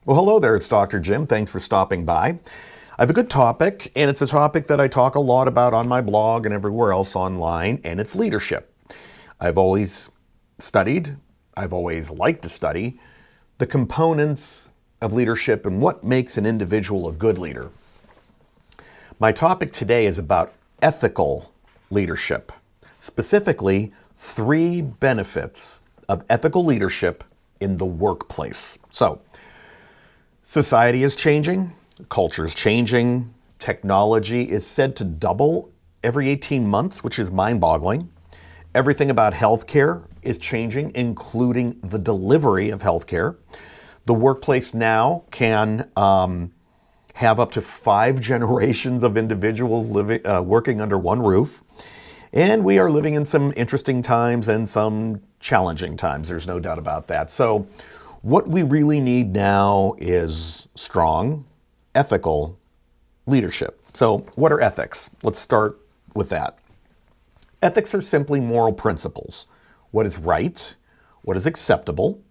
Well, hello there, it's Dr. Jim. Thanks for stopping by. I have a good topic, and it's a topic that I talk a lot about on my blog and everywhere else online, and it's leadership. I've always studied, I've always liked to study, the components of leadership and what makes an individual a good leader. My topic today is about ethical leadership, specifically 3 benefits of ethical leadership in the workplace. So, society is changing, culture is changing, technology is said to double every 18 months, which is mind-boggling. Everything about healthcare is changing, including the delivery of healthcare. The workplace now can have up to 5 generations of individuals working under one roof. And we are living in some interesting times and some challenging times. There's no doubt about that. So what we really need now is strong, ethical leadership. So what are ethics? Let's start with that. Ethics are simply moral principles. What is right? What is acceptable?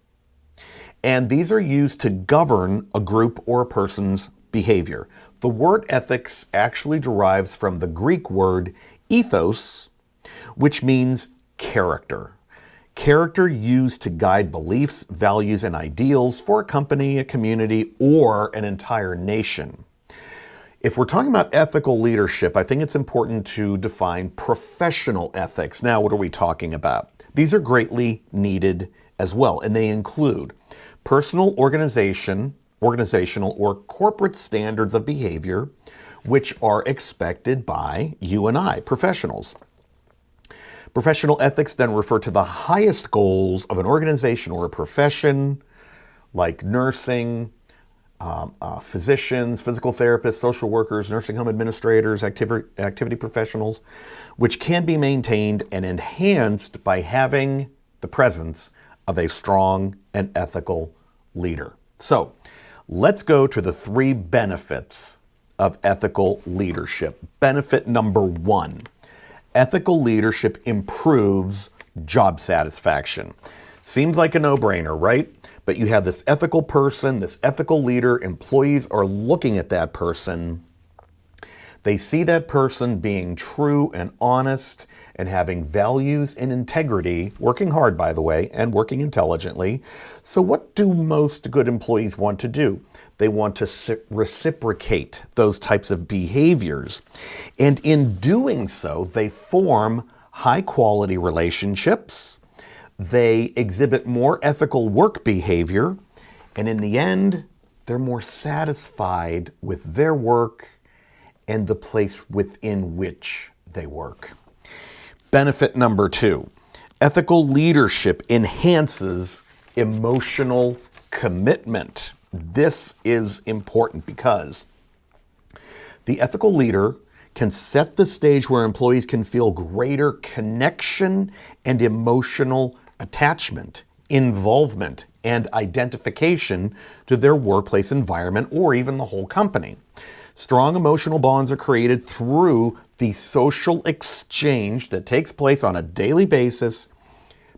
And these are used to govern a group or a person's behavior. The word ethics actually derives from the Greek word ethos, which means character. Character used to guide beliefs, values, and ideals for a company, a community, or an entire nation. If we're talking about ethical leadership, I think it's important to define professional ethics. Now, what are we talking about? These are greatly needed as well, and they include personal, organizational, or corporate standards of behavior, which are expected by you and I, professionals. Professional ethics then refer to the highest goals of an organization or a profession, like nursing, physicians, physical therapists, social workers, nursing home administrators, activity professionals, which can be maintained and enhanced by having the presence of a strong and ethical leader. So let's go to the 3 benefits of ethical leadership. Benefit number 1. Ethical leadership improves job satisfaction. Seems like a no-brainer, right? But you have this ethical person, this ethical leader, employees are looking at that person. They see that person being true and honest and having values and integrity, working hard, by the way, and working intelligently. So what do most good employees want to do? They want to reciprocate those types of behaviors. And in doing so, they form high-quality relationships. They exhibit more ethical work behavior. And in the end, they're more satisfied with their work and the place within which they work. Benefit number 2, ethical leadership enhances emotional commitment. This is important because the ethical leader can set the stage where employees can feel greater connection and emotional attachment, involvement, and identification to their workplace environment or even the whole company. Strong emotional bonds are created through the social exchange that takes place on a daily basis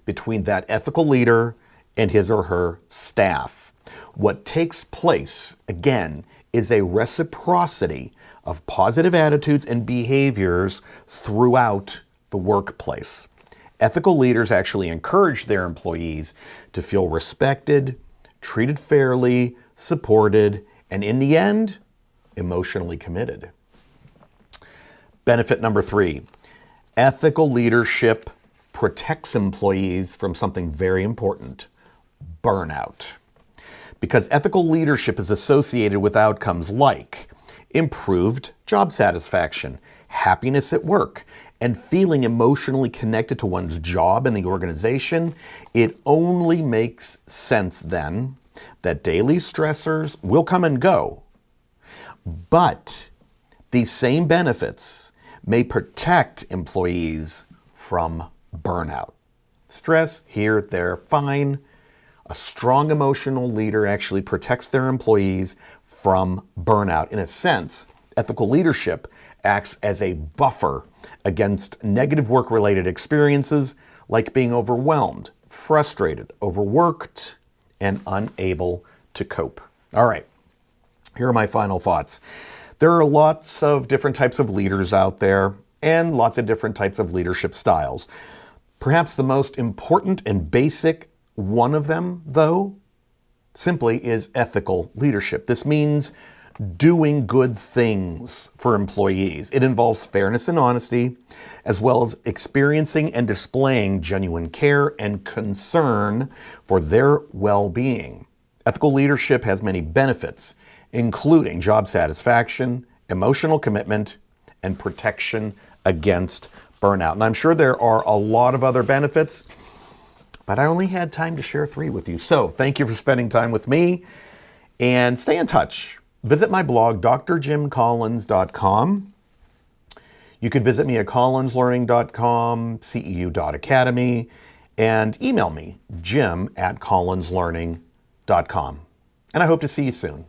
between that ethical leader and his or her staff. What takes place, again, is a reciprocity of positive attitudes and behaviors throughout the workplace. Ethical leaders actually encourage their employees to feel respected, treated fairly, supported, and in the end, emotionally committed. Benefit number 3, ethical leadership protects employees from something very important, burnout. Because ethical leadership is associated with outcomes like improved job satisfaction, happiness at work, and feeling emotionally connected to one's job and the organization, it only makes sense then that daily stressors will come and go. But these same benefits may protect employees from burnout. Stress, here, there, fine. A strong emotional leader actually protects their employees from burnout. In a sense, ethical leadership acts as a buffer against negative work-related experiences like being overwhelmed, frustrated, overworked, and unable to cope. All right, here are my final thoughts. There are lots of different types of leaders out there and lots of different types of leadership styles. Perhaps the most important and basic one of them, though, simply is ethical leadership. This means doing good things for employees. It involves fairness and honesty, as well as experiencing and displaying genuine care and concern for their well-being. Ethical leadership has many benefits, including job satisfaction, emotional commitment, and protection against burnout. And I'm sure there are a lot of other benefits, but I only had time to share 3 with you. So thank you for spending time with me, and stay in touch. Visit my blog, drjimcollins.com. You could visit me at collinslearning.com, ceu.academy, and email me, jim@collinslearning.com. And I hope to see you soon.